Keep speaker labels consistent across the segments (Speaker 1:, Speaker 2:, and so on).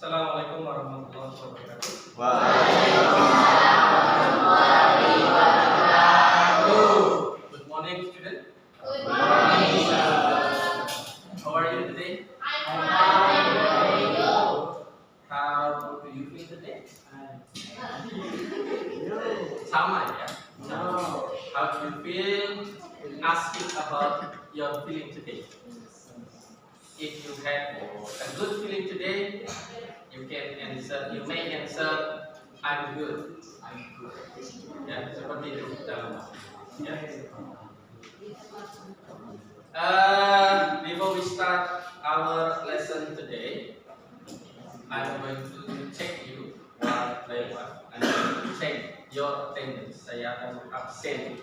Speaker 1: Assalamualaikum warahmatullahi wabarakatuh. Good morning, student.
Speaker 2: Good morning, sir.
Speaker 1: How are you today?
Speaker 2: I'm fine. How are you?
Speaker 1: How do you feel today? Sama ya? How do you feel? Asking about your feeling today. If you have a good feeling today, you may answer, I'm good. Ya, seperti itu dalam ya. Before we start our lesson today, I'm going to check you one by one. I'm going to check your attendance. Saya akan absen.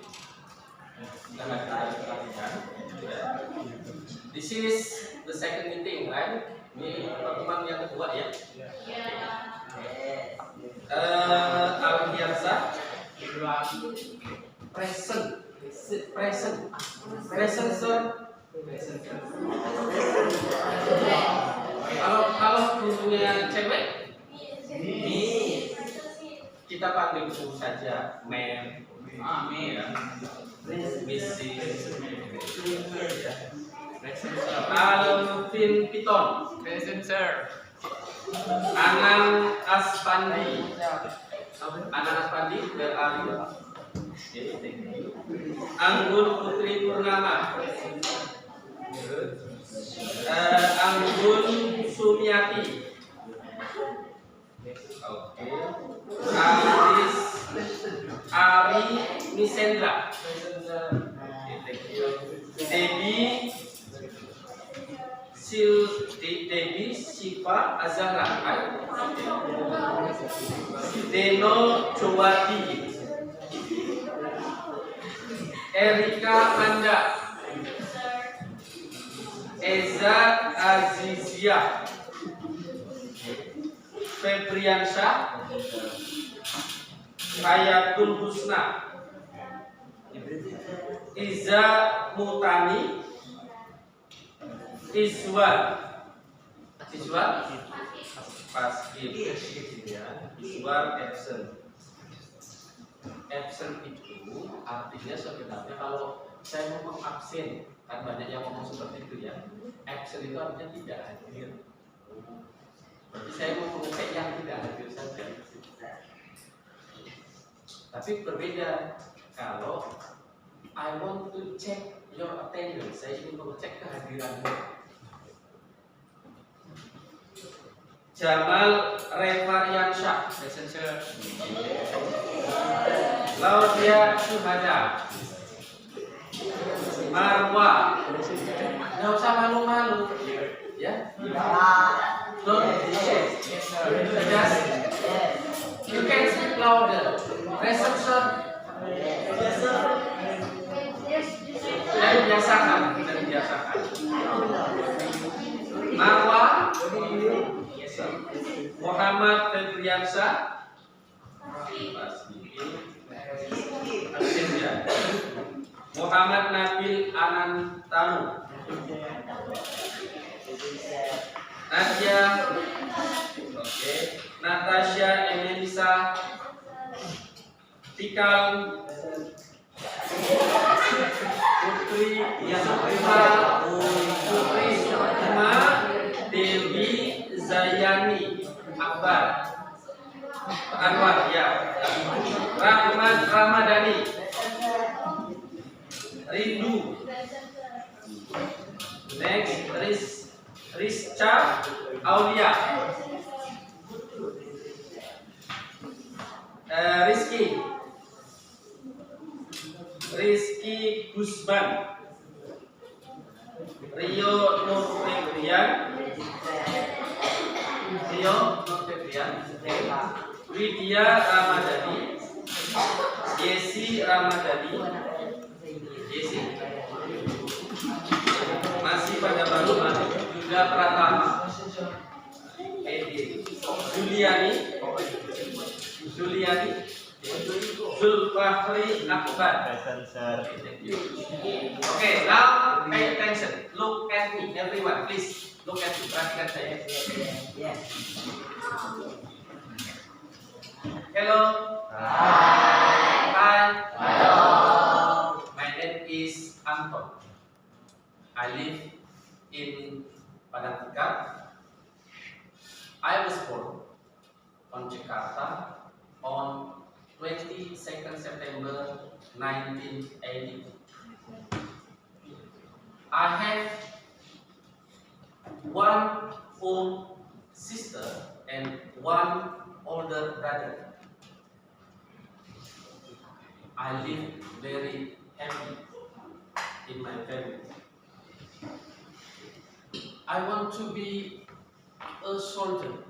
Speaker 1: This is the second meeting, right? Ini pertemuan yang kedua ya. Alfiansa, present sir. Kalau gurunya cewek, kita panggil guru saja, ma'am, ya. Alvin Piton,
Speaker 3: Present, sir.
Speaker 1: Anang Aspandi, where are you? Okay, thank you. Anggun Putri Purnama, Anggun Sumiati, okay. Ari Misendra, okay, thank you. Debbie Siva Azahra, Deno Jowati, Erika Anda, Eza Azizia, Febriansyah, Hayatul Husna, Iza Mutani, Iswar Paskib ya. Iswar absent itu artinya sebenarnya kalau saya ngomong absen, kan banyak yang ngomong seperti itu ya. Absent itu artinya tidak hadir. Berarti saya mau mengecek yang tidak hadir saja. Tapi berbeda kalau I want to check your attendance, saya ingin mengecek kehadiranmu. Jamal Revariansyah,
Speaker 3: Present, sir.
Speaker 1: Laudia Syuhada, Marwa, nggak usah malu-malu, ya. Don't share. Just you can speak louder. Present, sir. Dan biasakan. Marwa, Muhammad Febriansyah, Muhammad Nabil Anantanu, Nadia, oke, Natasha Emelisa, Tikal, Putri Sukma, Dewi Zayani, Anwar ya, Rahmat Ramadhani, Rindu, next Rizcha Aulia, Rizky Gusban, Rio Nur Febrian, Widya Ramadhani, Yesi Ramadhani, masih pada baru juga Pratama, Juliani, Zulfahri Akbar. Okay, now pay attention. Look at me, everyone, please. Look at me, perhatikan saya. Hello. Hi. My name is Anton. I live in Padang Tingkat. I was born on Jakarta on 22nd September 1980. I have one old sister and one older brother. I live very happy in my family. I want to be a soldier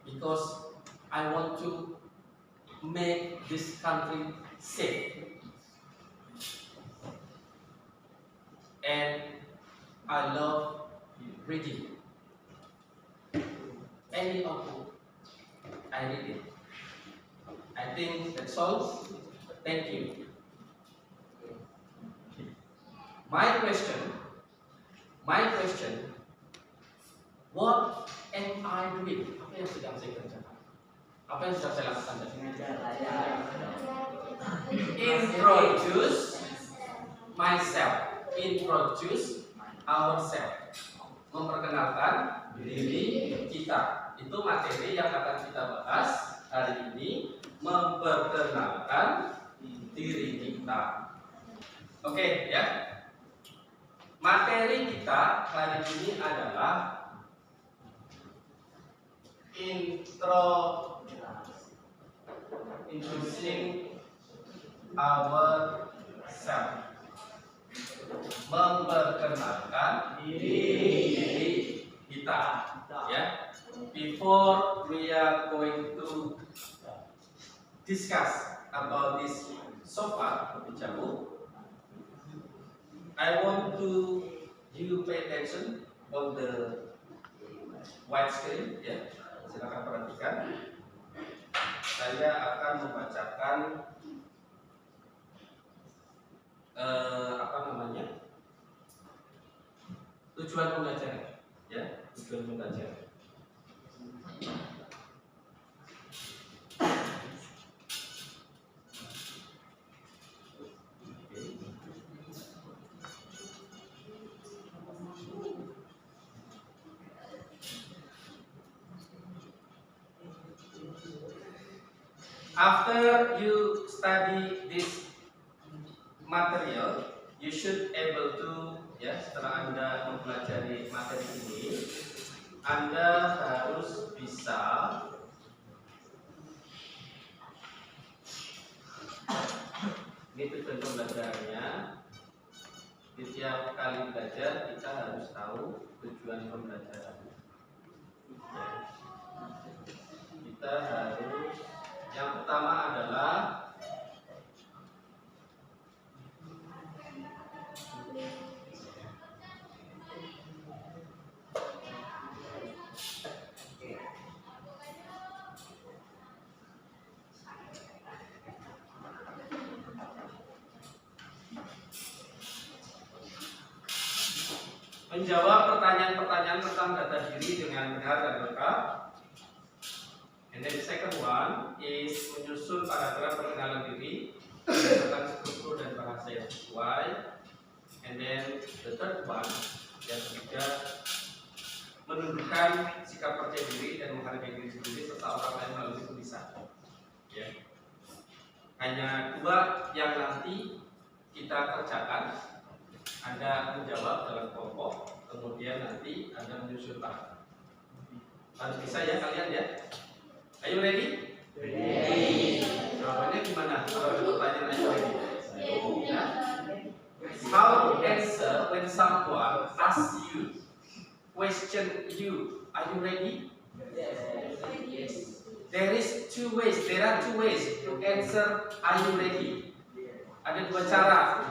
Speaker 1: because I want to make this country safe. And I love reading. Any of book, I read it. I think that's all. Thank you. My question, what am I doing? Apa yang sedang saya kerjakan? Apa yang sedang saya lakukan? Introduce myself. Introduce ourselves. Memperkenalkan diri kita. Itu materi yang akan kita bahas hari ini. Memperkenalkan diri kita. Oke, ya. Materi kita hari ini adalah introducing ourselves. Memperkenalkan diri kita, ya. Before we are going to discuss about this so far lebih jauh, I want to you pay attention on the white screen, ya. Silakan perhatikan. Saya akan membacakan tujuan pembelajaran, ya, tujuan pembelajaran. After you study this material, you should able to, ya, setelah Anda mempelajari materi ini, Anda harus bisa ini tujuan pembelajarannya. Di tiap kali belajar kita harus tahu tujuan pembelajaran. Kita harus, yang pertama adalah menjawab pertanyaan-pertanyaan tentang data diri dengan benar dan lengkap. And then the second one is menyusun paragraf perkenalan diri berdasarkan struktur dan bahasa yang sesuai. And then the third one, yang ketiga, menunjukkan sikap percaya diri dan menghargai diri sendiri serta orang lain melalui tulisan. Ya. Hanya dua yang nanti kita kerjakan. Anda menjawab dalam kelompok, kemudian nanti Anda menyusun paragraf. Harus bisa ya kalian, ya. Are you ready?
Speaker 2: Ready.
Speaker 1: Jawabannya gimana? Kalau ada pertanyaan, are you ready? Nah, how to answer when someone asks you, question you, are you ready?
Speaker 2: Yes.
Speaker 1: There is two ways. There are two ways to answer. Are you ready? Ada dua cara,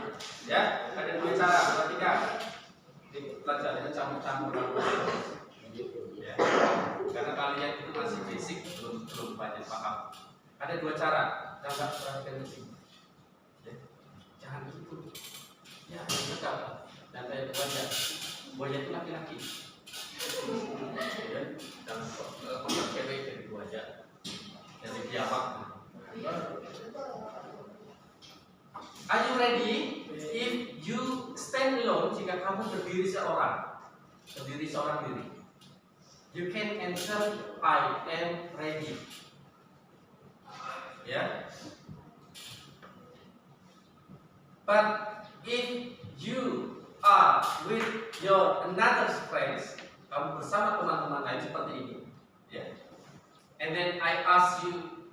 Speaker 1: ya. Ada dua cara. Perhatikan. Di pelajarannya campur-campur. Ya. Karena kalian itu masih basic, belum banyak paham. Ada dua cara. Jangan perhatikan di sini. Ya. Jangan gitu. Ya, dekat. Dan saya buaya. Buaya itu laki-laki. Ya, dan kontak cewek dari gua aja, dari biawak. Are you ready? If you stand alone, jika kamu berdiri seorang diri, you can answer I am ready. Ya. But if you are with your another friends, kamu bersama teman-teman lain seperti ini, ya. And then I ask you,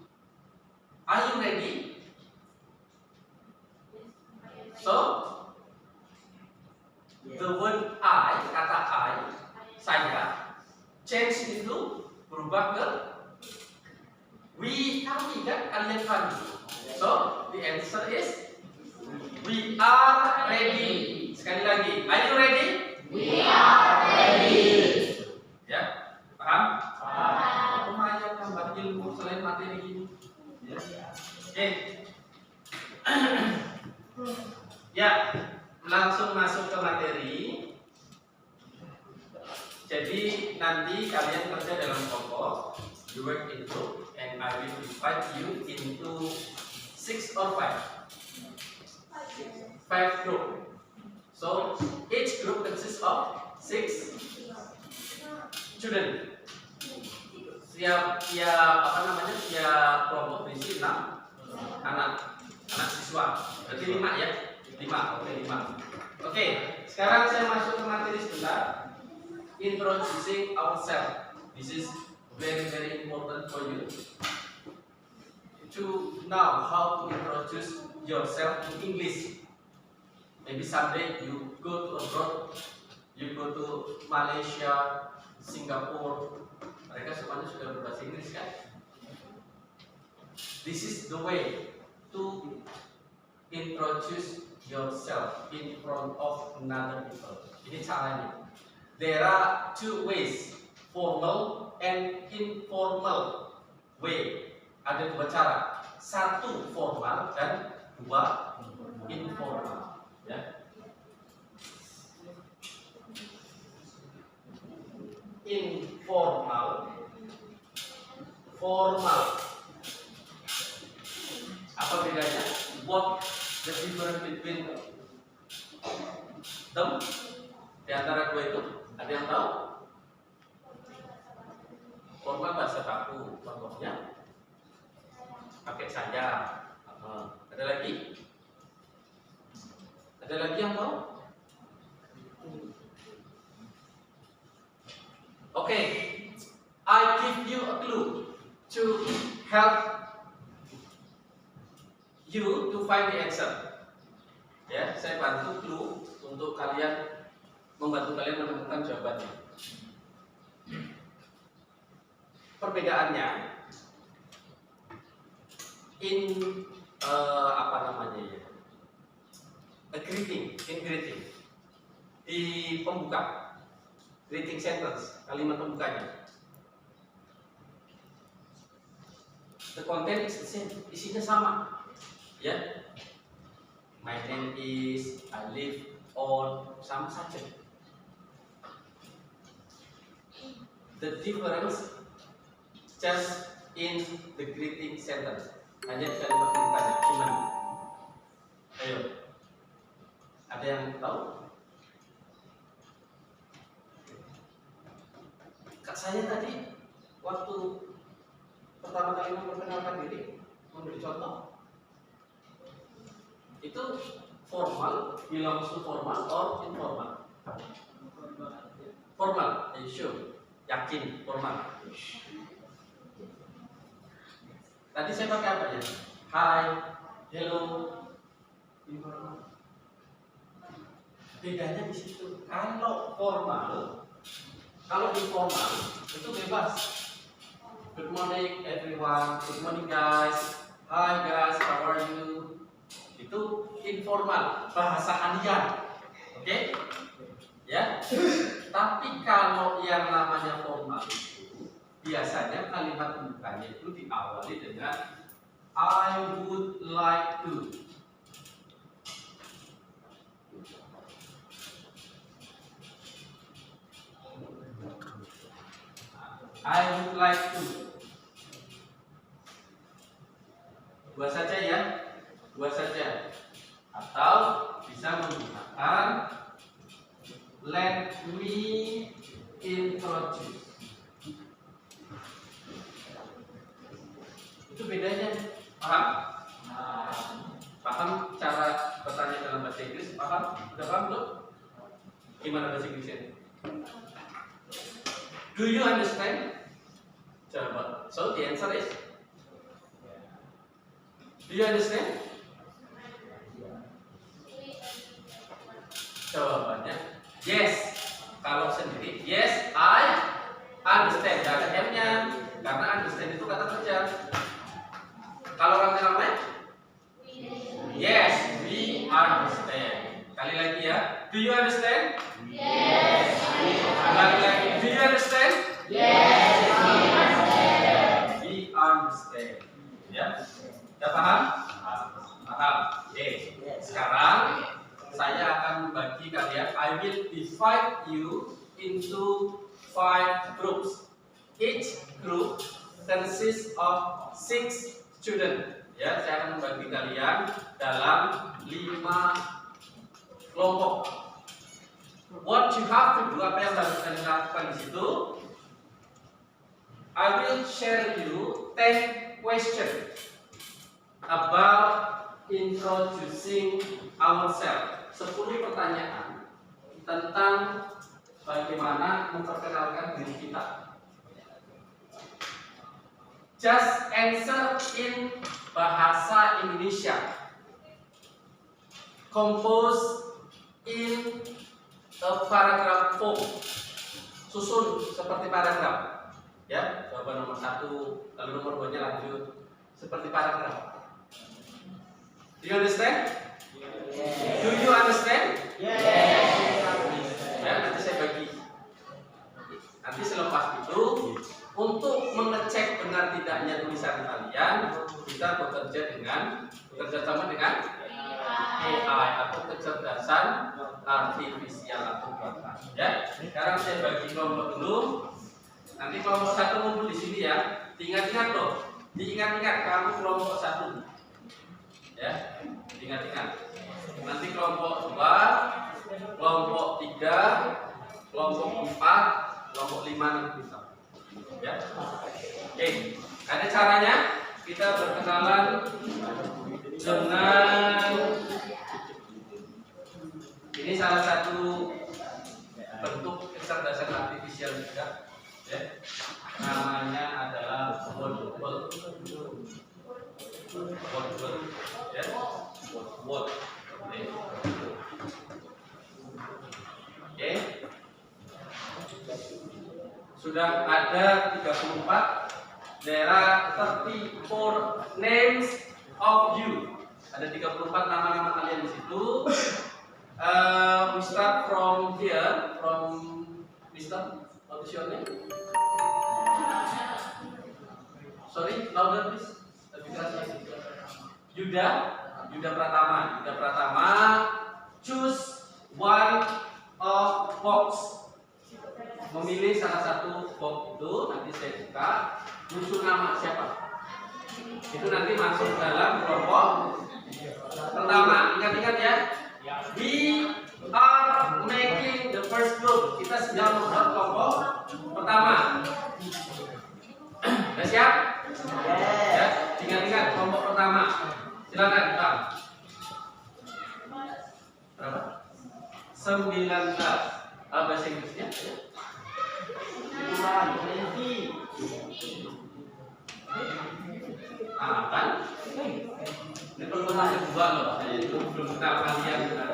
Speaker 1: are you ready? So, the word I, kata I, saya, change itu berubah ke we, kami kan, kalian kami. So, the answer is we are ready. Sekali lagi, are you ready?
Speaker 2: We are ready.
Speaker 1: Ya, paham?
Speaker 2: Paham.
Speaker 1: Lumayan tambah ilmu selain materi ini. Ya. Oke. Ya, langsung masuk ke materi. Jadi nanti kalian kerja dalam kelompok, you work in group, and I will divide you into 6 or 5. 5 group. So each group consists of 6 student. Tiap kelompok berisi 6 anak siswa. Berarti 5 ya. 5. Oke, sekarang saya masuk ke materi sebentar. Introducing ourselves. This is very important for you to know how to introduce yourself in English. Maybe someday you go to abroad, you go to Malaysia, Singapore. Mereka semuanya sudah berbahasa Inggris kan? This is the way to introduce yourself in front of another people. Ini caranya. There are 2 ways, formal and informal way. Ada 2 cara. 1 formal dan 2 informal. Ya. Informal, formal. Apa bedanya? What the difference between them? Di antara 2 itu, ada yang tahu? Formal bahasa baku, contohnya pakai saya. Ada lagi? Ada lagi yang tahu? Okay, I give you a clue to help you to find the answer. Ya, saya bantu clue untuk membantu kalian menemukan jawabannya. Perbedaannya in greeting di pembuka, greeting sentence, kalimat pembukanya. The content is the same, isinya sama, ya. My name is, I live on, sama saja. The difference just in the greeting sentence, hanya di kalimat pembukanya. Gimana? Ayo, ada yang tahu? Kak saya tadi waktu pertama kali memperkenalkan diri, memberi contoh, itu formal, belongs to formal or informal? Formal, are you sure? Yakin, formal. Tadi saya pakai apa ya? Hi, hello, informal. Bedanya di situ. Kalau formal, kalau informal itu bebas. Good morning everyone, good morning guys, hi guys, how are you? Itu informal, bahasa kalian, oke? Ya. Tapi kalau yang namanya formal itu biasanya kalimat pembukanya itu diawali dengan I would like to. I would like to. Dua saja ya, dua saja. Atau bisa menggunakan let me introduce. Itu bedanya, paham? Paham cara bertanya dalam bahasa Inggris? Paham? Udah paham belum? Gimana bahasa Inggrisnya? Do you understand? Coba. So the answer is, do you understand? Jawabannya yes. Kalau sendiri yes, I understand. Gak ada M-nya karena understand itu kata kerja. Kalau rame-rame, yes, we understand. Kali lagi ya, do you understand?
Speaker 2: Yes.
Speaker 1: Kali lagi, do you understand?
Speaker 2: Yes.
Speaker 1: We understand. Ya, sudah paham? Paham. Oke. Sekarang saya akan membagi kalian. I will divide you into 5 groups. Each group consists of 6 students. Ya, saya akan membagi kalian dalam 5 kelompok. What you have to do, apa yang harus kalian lakukan di situ? I will share you 10 questions about introducing ourselves. 10 pertanyaan tentang bagaimana memperkenalkan diri kita. Just answer in bahasa Indonesia. Compose in a paragraph form. Susun seperti paragraf. Ya, jawaban nomor 1, lalu nomor 2-nya lanjut seperti paragraf. Do you understand? Do you understand? Ya, nanti saya bagi. Nanti selepas itu, untuk mengecek benar tidaknya tulisan kalian, kita bekerja sama dengan AI atau kecerdasan artifisial atau buatan. Ya, sekarang saya bagi kelompok dulu. Nanti kelompok 1 ngumpul di sini ya. Diingat-ingat loh. Diingat-ingat kamu kelompok 1. Ya, diingat-ingat. Nanti kelompok 2, kelompok 3, kelompok 4, kelompok 5 nanti bisa. Ya. Oke, ada caranya. Kita berkenalan dengan ini salah satu bentuk kecerdasan artifisial juga. Ya. Namanya adalah word. Ya. Word. Oke. Sudah ada 34. There are 34 names of you. Ada 34 nama-nama kalian di situ. We start from here, from Mr. What is your name? Sorry, louder please. Lebih keras. Yuda Pratama. Choose one of box. Memilih salah satu box itu, nanti saya buka. Muncul nama siapa? Itu nanti masuk dalam kelompok pertama. Ingat-ingat ya. We are making the first group. Kita sedang membuat kelompok pertama. Sudah siap? Ya, ingat-ingat kelompok pertama. Silakan, Pak. Berapa? 19. Bahasa Inggrisnya? Kan? Ini pertemuan kedua loh. Saya itu belum kenal kalian. 19,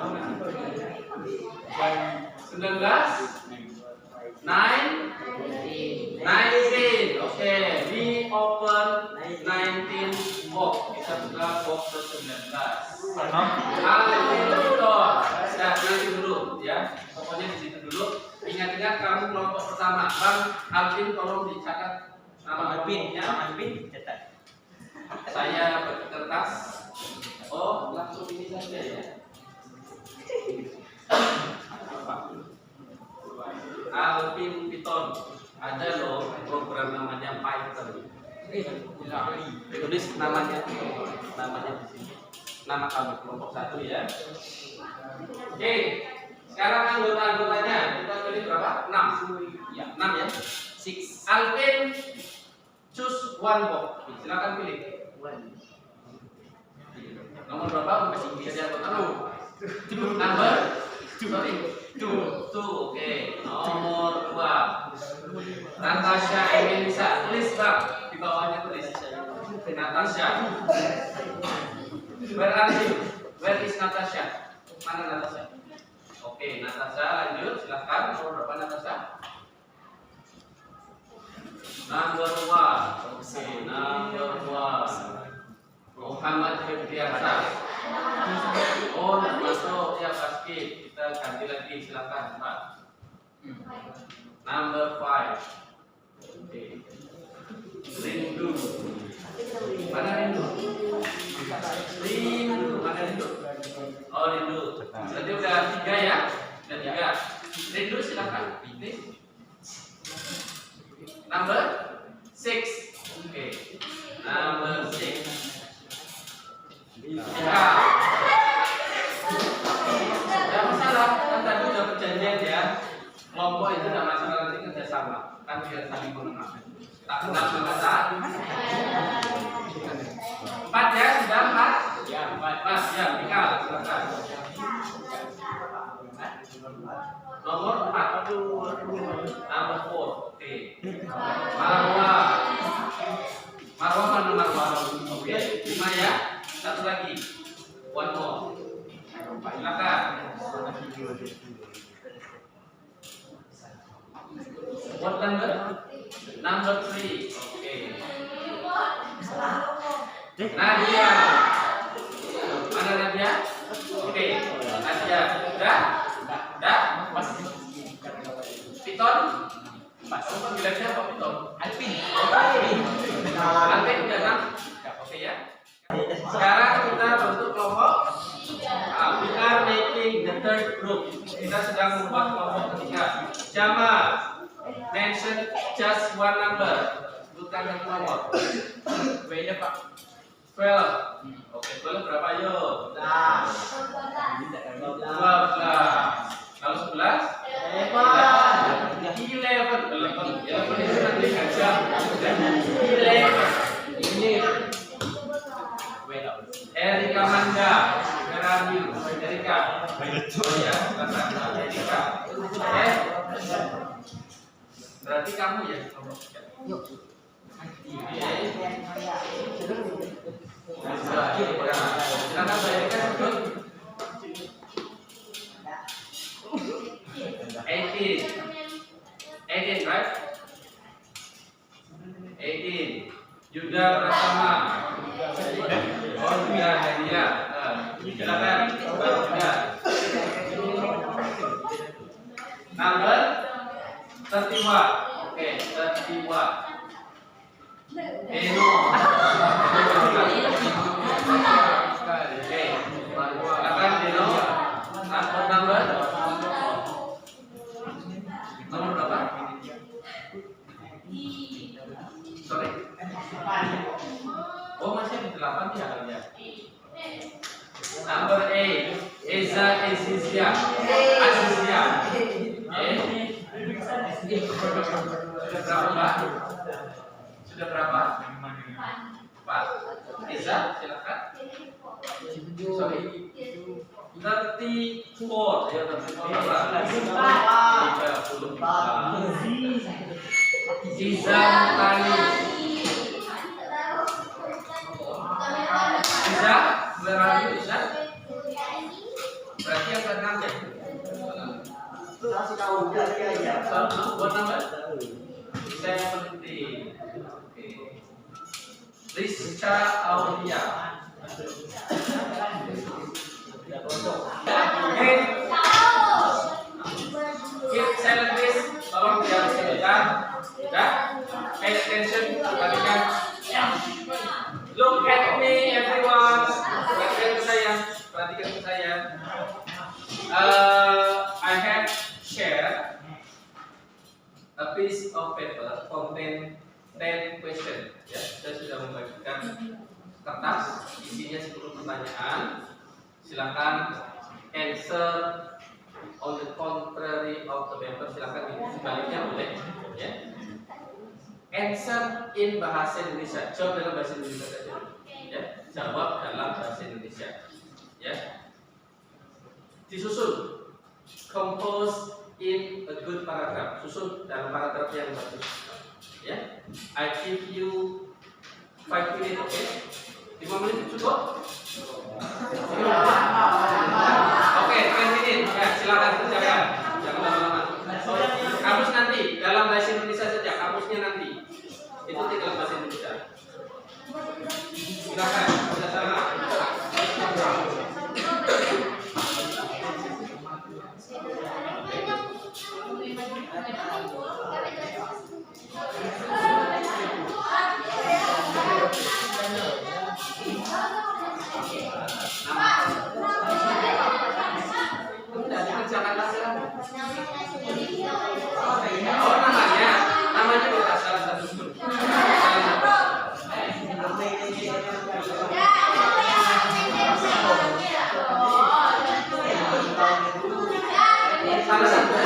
Speaker 1: 19. Oke, we open 19 box. Kita buka box ke-19. Nah, nanti dulu ya. Pokoknya di situ dulu. Ingat-ingat kamu kelompok pertama. Bang Alvin, tolong dicatat nama kelompoknya. Alvin, catat. Saya bagi kertas. Oh, langsung ini saja ya. Alvin Piton. Ada loh program namanya Python. Tulis namanya di sini. Nama kamu kelompok 1 ya. Oke, sekarang anggota-anggotanya kita pilih berapa? 6. Ya, 6 ya. 6. Alvin choose one box. Silakan pilih. Nomor berapa? Masih bisa di anggota kamu. Number 2. Oke. Nomor 2. Natasha Emelisa. Tulis bang. Di bawahnya tulis. Natasha. Where are you? Where is Natasha? Mana Natasha? Oke, Natasha lanjut. Silahkan. Nomor berapa Natasha? Number 1. Oke, number 1. Muhammad Firdiasa. Oh, masuk ya basket. Kita ganti lagi, silakan Pak. Number 5. Oke. Rindu. Mana Rindu? Mana Rindu? Oh, Rindu. Berarti udah 3 ya? Udah 3. Rindu silakan. Pilih. Number 6. Oke. Number 6. Ya. Tidak masalah, kan tadi udah perjanjian ya. Kelompok itu tidak masalah, nanti kerjasama. Kan biar saling mengenal. Tak kenal bahasa. 4 ya, sudah 4? Ya, 4 ya, Mikal, silakan. Nomor 4. Nomor 4. Oke. Marwah. Marwah mana Marwah? Oke, 5 ya. Satu lagi. One more. Silakan. What number? Number 3. Oke. Nadia. Mana Nadia? Oke. Nadia. Dah? Dah? Piton? Kamu panggilannya apa Piton? Alvin. Alvin udah kan? Oke ya. Sekarang kita bentuk kelompok. We are making the third group. Kita sedang membuat kelompok ketiga. Jamal, mention just one number. Bukan yang nomor. W-nya Pak. 12. Oke, 12 berapa yuk? 12. Kalau 11? 11 itu nanti gajah. 11. Erika Manda, Merayu, Erika. Oh ya, Erika. Berarti kamu ya? Yuk. Silakan Mbak Erika sebut. 18, right? 18. Yuda Pratama. Oh, Yuda Hadiah. Silakan, Mbak Yuda. Number 31. Oke, 31. Eno. Oke. Silakan Eno. Number berapa? Sorry. Oh, masih ada 8 ya. Number 8. Eza Azizia. Sudah berapa, Mbak? Sudah berapa? 4. Eza, silakan. Sorry. 34. Ya, 34. Iza Tani. Iza, berapa Iza? Berarti yang ke-6 ya? Buat number? Iza yang penting. Oke. Rizka Aulia. Oke. Keep silent please. Tolong jangan sebutkan. Ya. Pay attention. Perhatikan. Look at me everyone. Perhatikan ke saya. Perhatikan ke saya. I have shared a piece of paper contain 10 question. Ya, saya sudah membagikan kertas isinya 10 pertanyaan. Silakan answer on the contrary of the paper. Silakan sebaliknya boleh. Ya. Answer in bahasa Indonesia. Jawab dalam bahasa Indonesia saja. Ya, jawab dalam bahasa Indonesia. Ya. Disusun. Compose in a good paragraph. Susun dalam paragraf yang bagus. Ya. I give you 5 minutes, oke? 5 menit cukup? Oke, 10 menit. Ya, silakan kerjakan. Jangan lama-lama. Kamus nanti dalam bahasa Indonesia saja. Kamusnya nanti. Itu tinggal bahasa Indonesia. Silakan. Sudah sama? Oh, namanya bebas salah satu. Salah satu.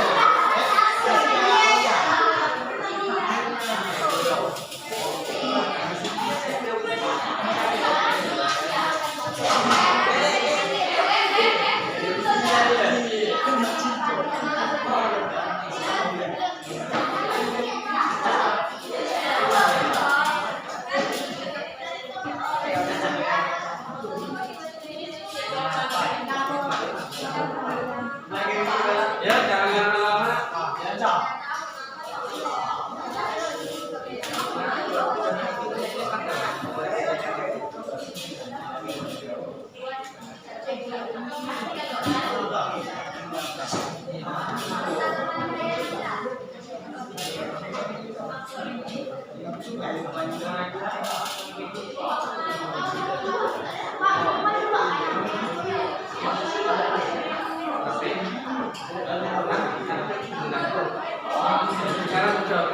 Speaker 1: Ya, jangan lama-lama. Sekarang jawab.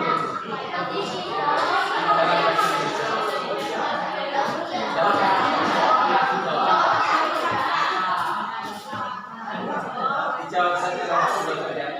Speaker 1: Dijawab saja langsung berkalian.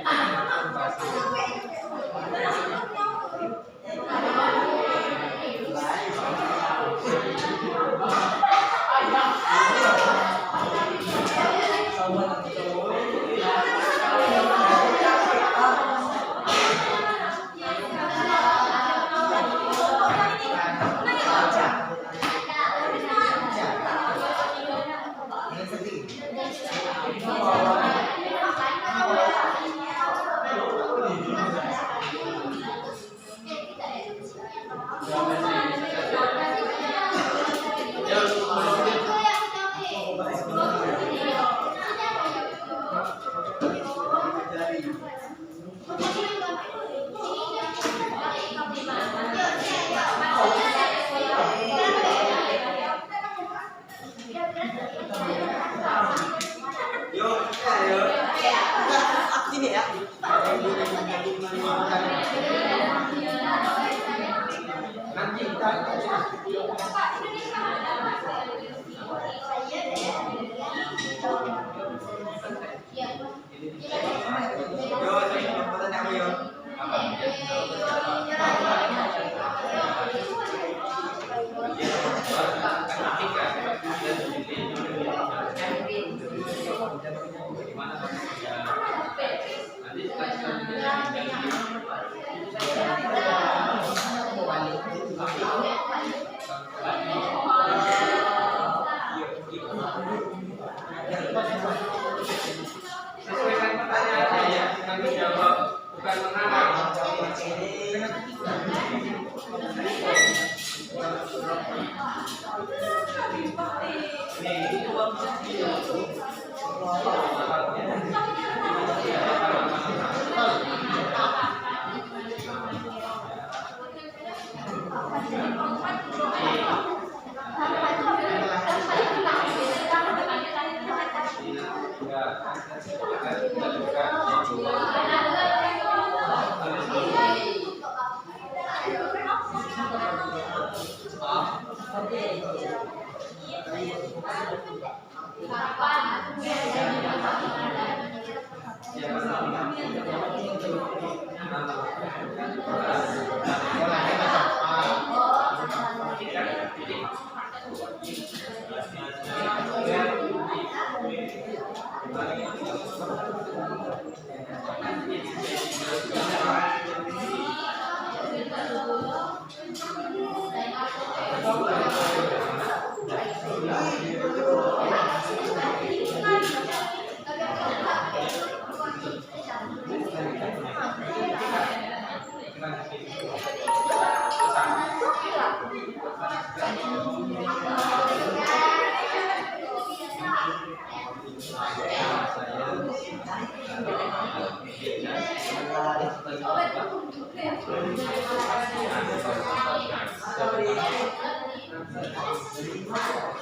Speaker 1: Sesuaikan pertanyaannya ya, kami jawab bukan mengarang. Ya,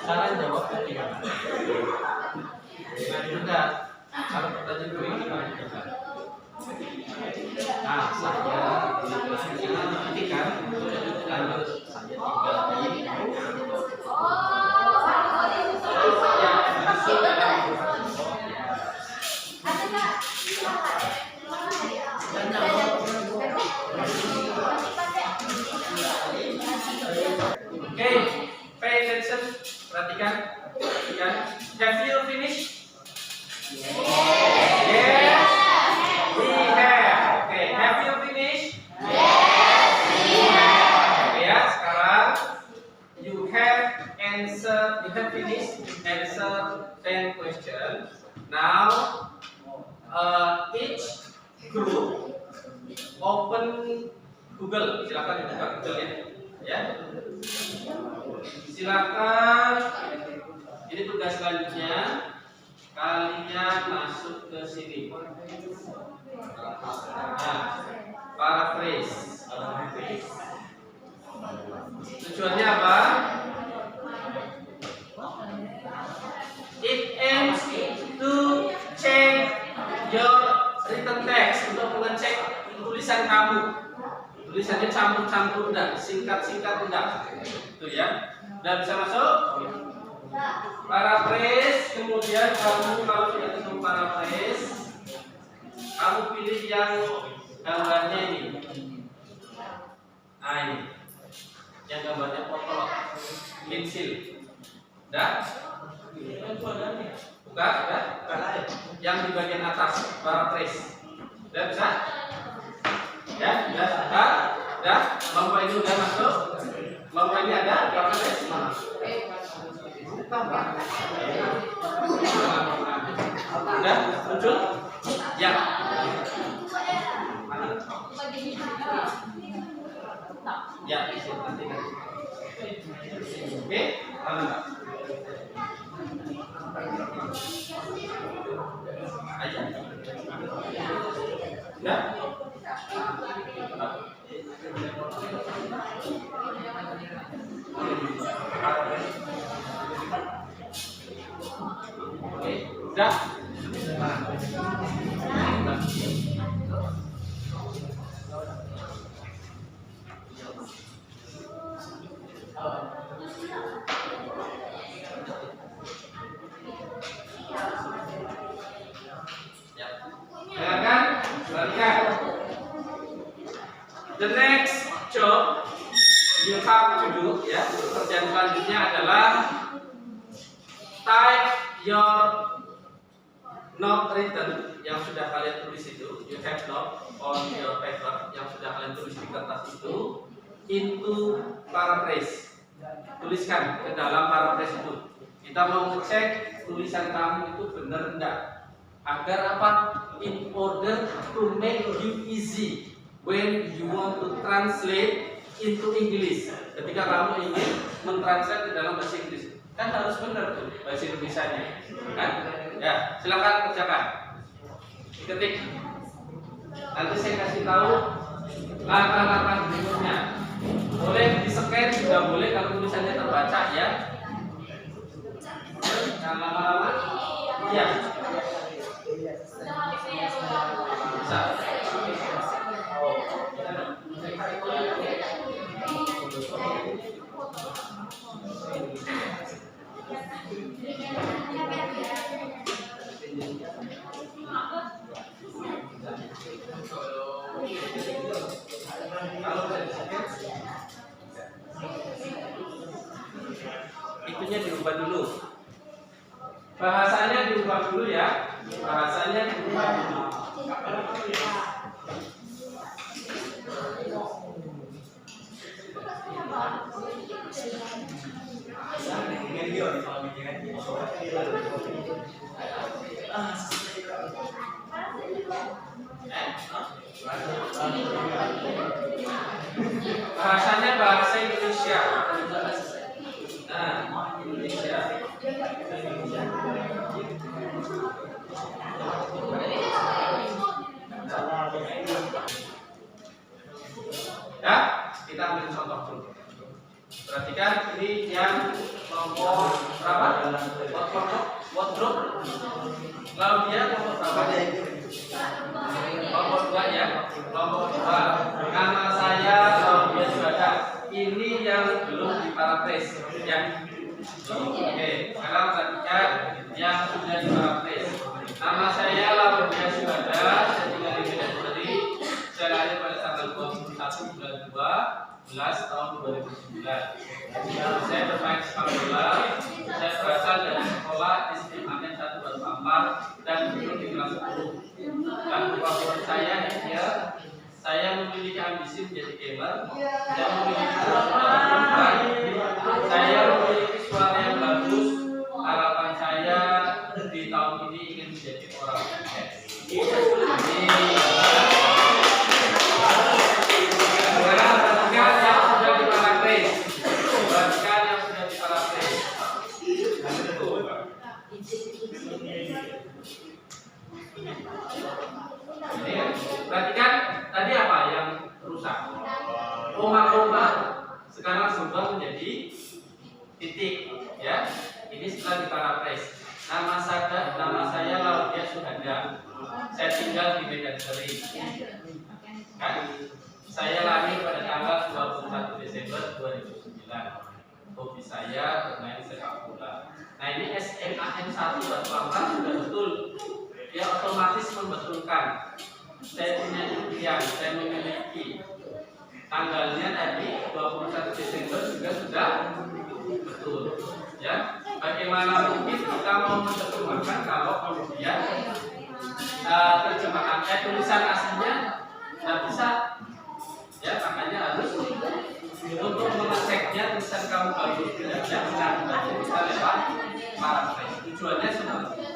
Speaker 1: Cara jawabnya gimana? Juga kalau pertanyaan gue gimana juga? Nah, saya nanti kan lanjut saya tinggal di Okay, pay attention. Perhatikan. Have you finished? Yes. We have. Okay, have you finished? Okay, ya, sekarang you have finished answer 10 questions. Now, each group open Google. Silakan dibuka Google ya. Silakan. Ini tugas selanjutnya. Kalian masuk ke sini. Nah, paraphrase. Tujuannya apa? It aims to check your written text, untuk mengecek tulisan kamu. Tulisannya campur-campur enggak, singkat-singkat enggak. Itu ya. Dan bisa masuk? Paraphrase, kemudian kamu kalau sudah ketemu paraphrase, kamu pilih yang gambarnya ini. Nah ini, yang gambarnya potolok, pensil. Dah? Buka, dah? Yang di bagian atas, paraphrase. Udah bisa? Ya, dah? Bapak ini udah masuk? Bapak ini ada? Paraphrase mana? Udah muncul? Ya. Ya, oke, aja. Ya. Oke, udah. The next job you have to do, ya, pekerjaan selanjutnya adalah type your note written yang sudah kalian tulis itu. You have note on your paper yang sudah kalian tulis di kertas itu into paraphrase. Tuliskan ke dalam paraphrase itu. Kita mau ngecek tulisan kamu itu benar enggak. Agar apa? In order to make you easy when you want to translate into English. Ketika kamu ingin mentranslate ke dalam bahasa Inggris, kan harus benar tuh bahasa Indonesianya, kan? Ya, silakan kerjakan. Ketik. Nanti saya kasih tahu langkah-langkah berikutnya. Boleh di-scan juga boleh kalau tulisannya terbaca ya. Nah, lama-lama. Iya. Bisa. Kalau bisa disingkat, itunya diubah dulu. Bahasanya diubah dulu ya. Bahasanya diubah dulu. Bahasanya bahasa Indonesia. Nah, Indonesia. Ya, kita ambil contoh dulu. Perhatikan ini yang nomor berapa? Wardrobe. Claudia nomor berapa? Nomor 2 ya. Nomor 2. Nama saya Claudia Suhada. Ini yang belum diparaphrase ya. Oke, sekarang perhatikan yang sudah diparaphrase. Nama saya Claudia Suhada. Saya tinggal di Medan Seri. Saya lahir pada tanggal 21 bulan 12 tahun 2009. Saya bermain sepak bola. Saya berasal dari sekolah SMA 1 Batu Ampar dan duduk di kelas 10. Dan favorit saya ya, saya memiliki ambisi menjadi gamer. Saya memiliki saya memiliki suara yang bagus. Harapan saya di tahun ini ingin menjadi orang sukses. Perhatikan tadi apa yang rusak? Koma-koma sekarang berubah menjadi titik, ya. Ini setelah diparaphrase. Nama saya Claudia Suhada. Saya tinggal di Medan Seri. Kan? Saya lahir pada tanggal 21 Desember 2009. Hobi saya bermain sepak bola. Nah ini SMA 1 Batu Ampar sudah betul. Dia otomatis membetulkan. Saya punya impian, saya memiliki tanggalnya tadi 21 Desember juga sudah betul. Ya, bagaimana mungkin kita mau menerjemahkan kalau kemudian terjemahan tulisan aslinya nggak bisa, ya makanya harus untuk mengeceknya tulisan kamu bagus tidak benar bisa lewat paraphrase. Tujuannya seperti itu.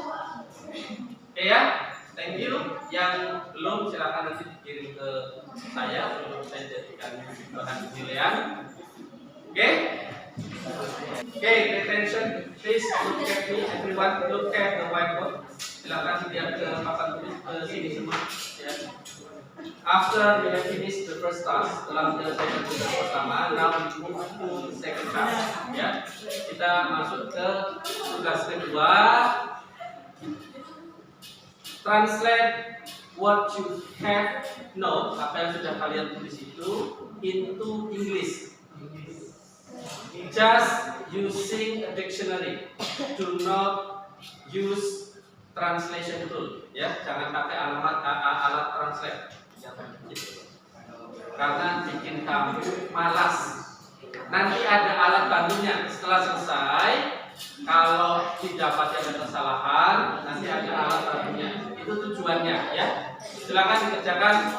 Speaker 1: Oke ya. Thank you. Yang belum silakan nanti dikirim ke saya untuk saya jadikan bahan penilaian. Oke? Oke, attention. Please look at me. Everyone look at the whiteboard. Silakan lihat ke papan tulis ke sini semua. Ya. After we have finished the first task, setelah menyelesaikan tugas pertama, now we move to second task. Ya, kita masuk ke tugas kedua. Translate what you have know, apa yang sudah kalian tulis itu, into English. Just using a dictionary. Do not use translation tool. Ya, jangan pakai alat translate. Karena bikin kamu malas. Nanti ada alat bantunya. Setelah selesai, kalau didapati ada kesalahan, nanti ada alat bantunya. Itu tujuannya, ya. Silakan dikerjakan.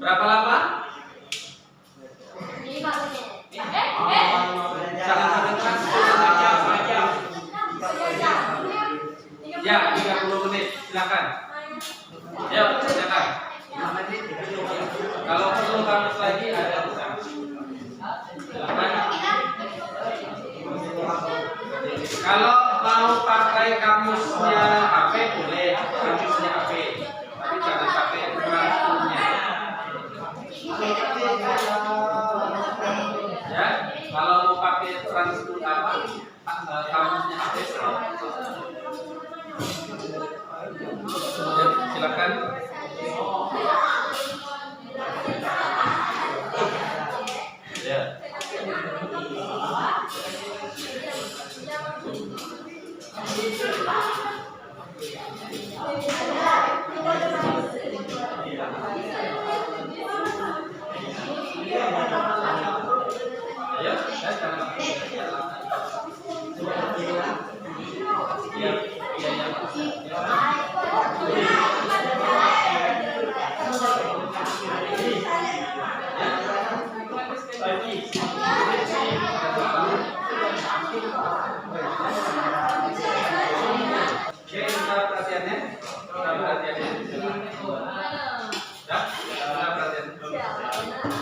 Speaker 1: Berapa lama?
Speaker 2: 5 menit.
Speaker 1: Jangan sampai keras. Ya, 30 menit. Silakan. Yuk, kerjakan. Kalau perlu kamus lagi ada silakan. Kalau mau pakai kamusnya HP boleh, kamusnya HP, tapi jangan pakai transkurnya. Ya, kalau mau pakai transkur kamusnya HP, ya, silakan. Ya.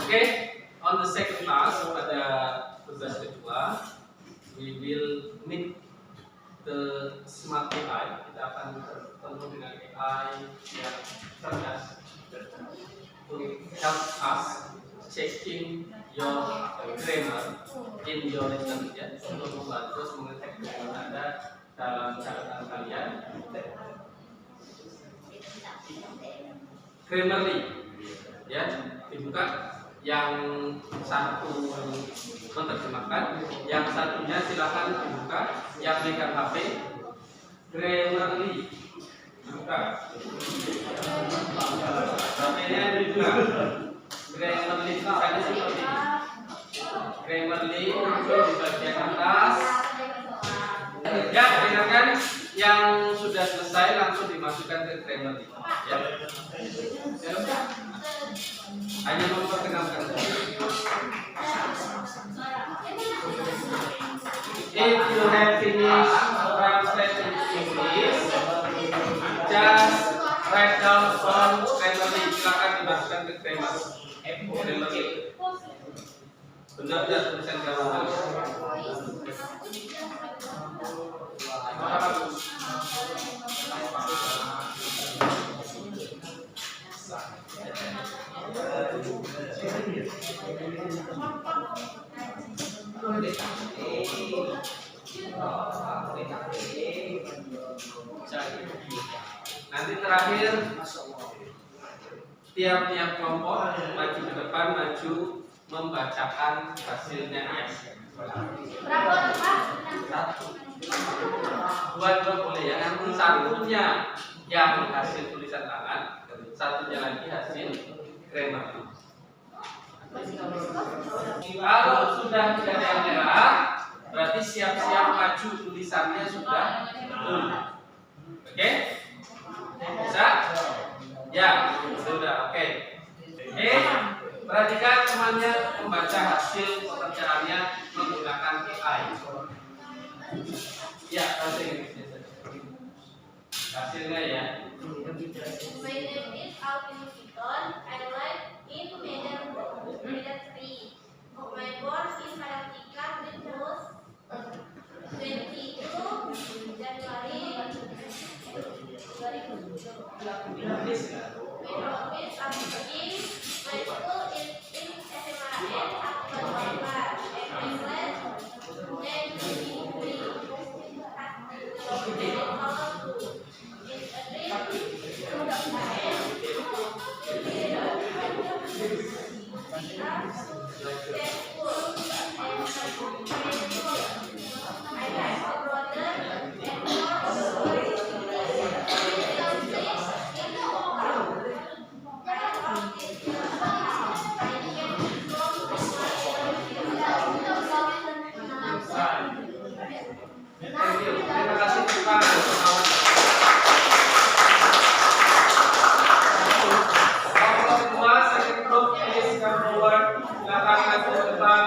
Speaker 1: Okay, on the second class pada tugas kedua, we will meet the smart AI. Kita akan bertemu dengan AI yang cerdas to help us checking your grammar in your lesson, ya, untuk membantu mengetik grammar Anda dalam catatan kalian. Grammarly, ya, dibuka. Yang satu menerjemahkan, yang satunya silakan dibuka. Yang pegang HP, Grammarly dibuka. HP-nya dibuka. Grammarly tulisannya seperti ini. Grammarly muncul di bagian atas. Ya, dengarkan. Yang sudah selesai langsung dimasukkan ke Grammarly. Ya. Hanya memperkenalkan. If you have finished translating English, just write down on Grammarly. Silakan dimasukkan ke Grammarly. Benar-benar tulisan kamu. Nanti terakhir tiap-tiap kelompok maju ke depan, maju membacakan hasilnya ya. Dua boleh ya. Nanti satunya yang hasil tulisan tangan, satunya lagi hasil grammar. Kalau sudah tidak ada yang merah, berarti siap-siap maju, tulisannya sudah betul. Oke? Bisa? Ya, sudah. Oke. Perhatikan temannya membaca hasil pekerjaannya menggunakan AI. Ya, bahasa Inggris. Hasilnya ya.
Speaker 3: My name is Alvin Piton. I live in Medan 3. My born in Marantika, Brebes, 22 Januari 2007. My home is Abdi. My school is in SMAN Akbar and my class
Speaker 1: Terima kasih Pak. Kelompok kedua, second group, please come forward. Silakan maju ke depan.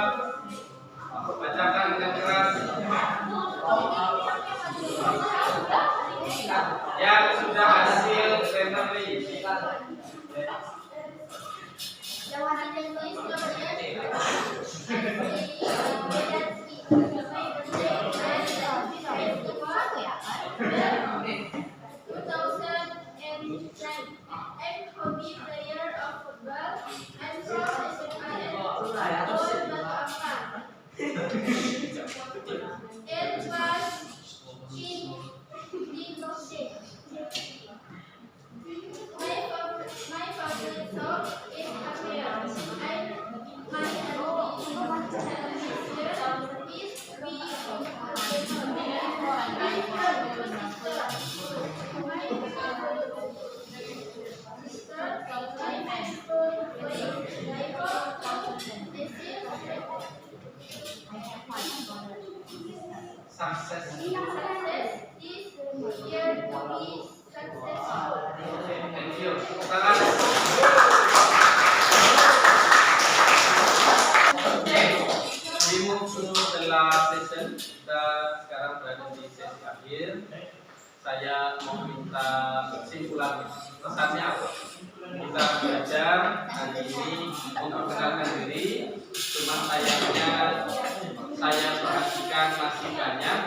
Speaker 1: Bacakan dengan keras. Yang sudah hasil Grammarly. Sukses. Thank you. We move to the last session. Kita sekarang berada di sesi akhir. Saya mau minta kesimpulan. Pesannya apa? kita belajar hari ini untuk mengenalkan diri. Cuma sayangnya saya perhatikan masih banyak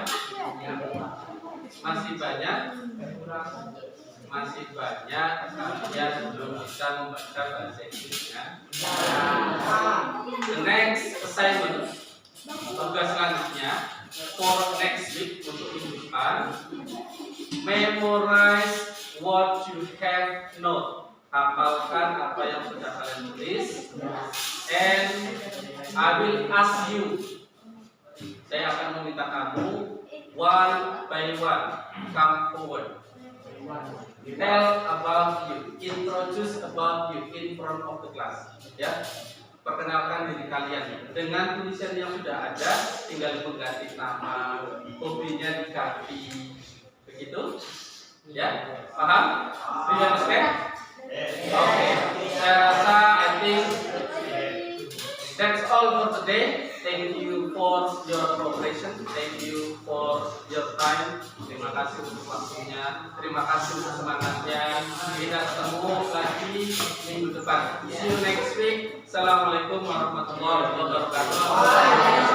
Speaker 1: kalian belum bisa membaca bahasa Inggrisnya. The next assignment, tugas selanjutnya for next week untuk minggu depan, memorize what you have note. Hafalkan apa yang sudah kalian tulis. And I will ask you, saya akan meminta kamu one by one come forward. Tell about you, introduce about you in front of the class. Ya, perkenalkan diri kalian dengan tulisan yang sudah ada, tinggal mengganti nama, hobinya diganti, begitu. Ya, paham? Do you understand? Okay, saya rasa I think that's all for today. Thank you for your cooperation. Thank you for your time. Terima kasih untuk waktunya. Terima kasih untuk semangatnya. Kita ketemu lagi minggu depan. See you next week. Assalamualaikum warahmatullahi wabarakatuh.